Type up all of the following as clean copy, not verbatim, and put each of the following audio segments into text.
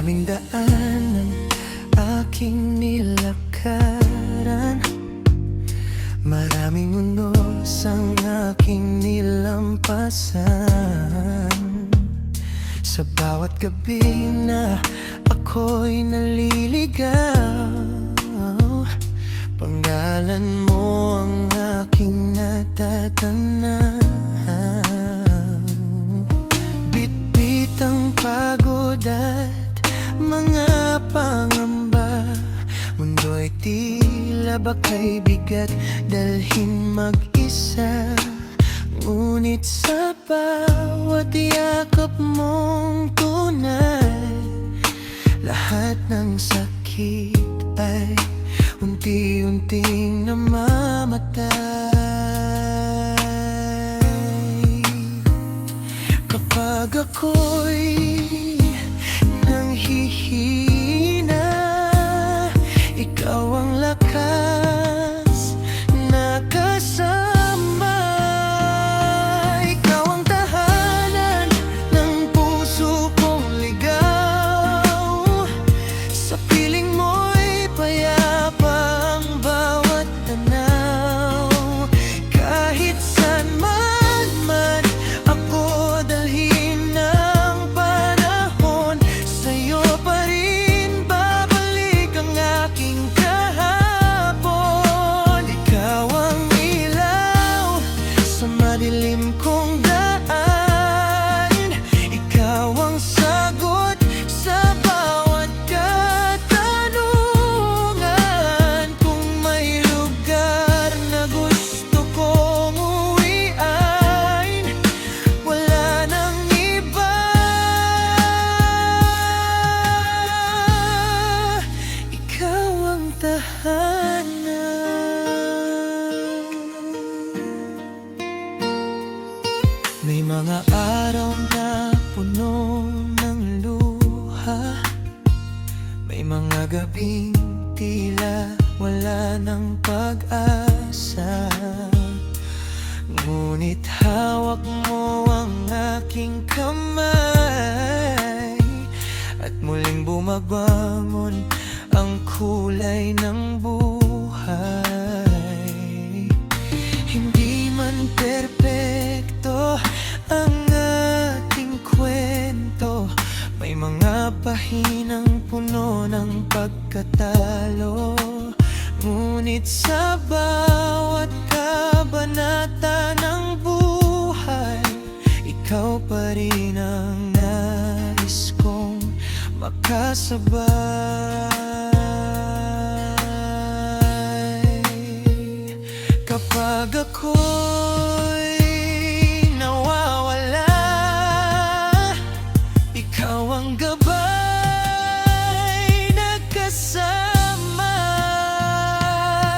Maraming daan ang aking nilakaran, maraming unos ang aking nilampasan. Sa bawat gabi na ako'y naliligaw, pangalan mo ang aking natatanaw. Bitbit ang pagod at mga pangamba, mundo'y tila ba'y bigat dalhin mag-isa. Ngunit sa bawat yakap mong tunay, lahat ng sakit ay unti-unting namamatay. Kapag ako'y nanghihina, ikaw ang lakas na kasama. Ikaw ang tahanan ng puso kong ligaw. Sa piling mo'y payapa ang bawat tanaw. Kahit saan man ako dalhin ng panahon, sa'yo pa rin babalik ang aking kahapon. Ikaw ang ilaw sa madilim kong daan, ikaw ang sagot sa bawat katanungan. Kung may lugar na gusto kong uwian, wala nang iba. Ikaw ang tahanan. May mga araw na puno ng luha, may mga gabing tila wala ng pag-asa. Ngunit hawak mo ang aking kamay, at muling bumabangon ang kulay ng buhay. Hindi man perpekto ang ating kwento, may mga pahinang puno ng pagkatalo. Ngunit sa bawat kabanata ng buhay, ikaw pa rin ang nais kong makasabay. Kapag ako'y nawawala, ikaw ang gabay na kasama.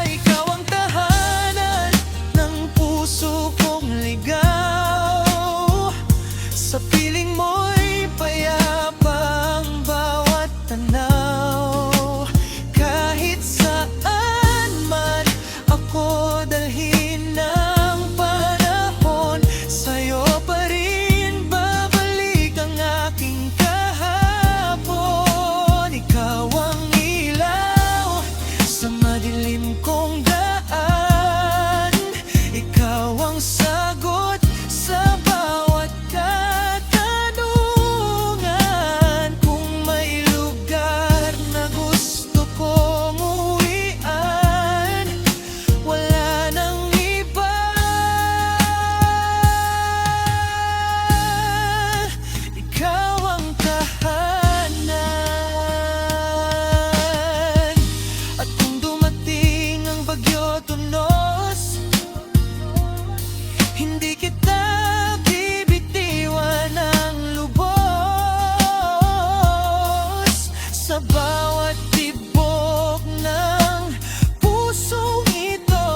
Ikaw ang tahanan ng puso kong ligaw. Sa piling mo'y payapa ang bawat tanaw. Kahit saan man ako dalhin ng panahon, sa'yo pa rin babalik ang aking kahapon. Ikaw ang ilaw sa madilim kong daan, ikaw ang sagot sa bawat katanungan. Kung may lugar na gusto kong uwian, wala nang iba. Ikaw ang tahanan. At kung dumating ang bagyo tunos, hindi kita bibitiwan ng lubos. Sa bawat tibok ng pusong ito,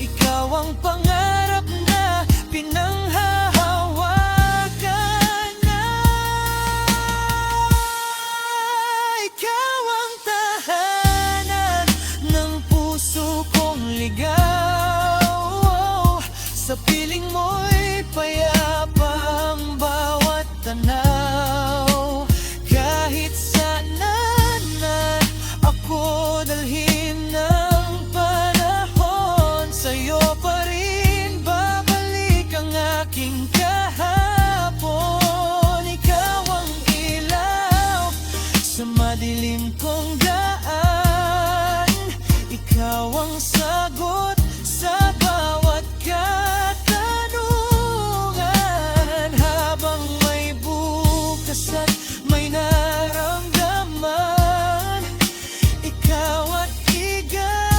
ikaw ang pangarap na pinanghahawakan na. Ikaw ang tahanan ng puso kong ligaw. Sa piling mo'y payapa ang bawat tanaw. Kahit sa Sa madilim kong daan, ikaw ang sagot sa bawat katanungan. Habang may bukas at may naramdaman, ikaw at igan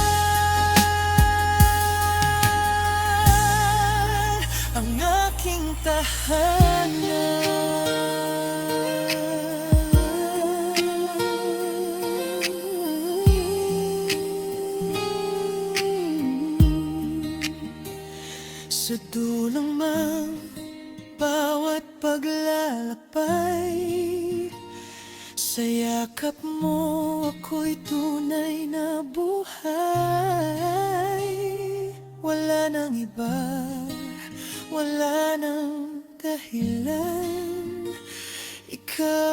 ang aking sa dulang mang bawat paglalakbay, sa yakap mo ako'y tunay na buhay. Wala nang iba, wala nang dahilan, ikaw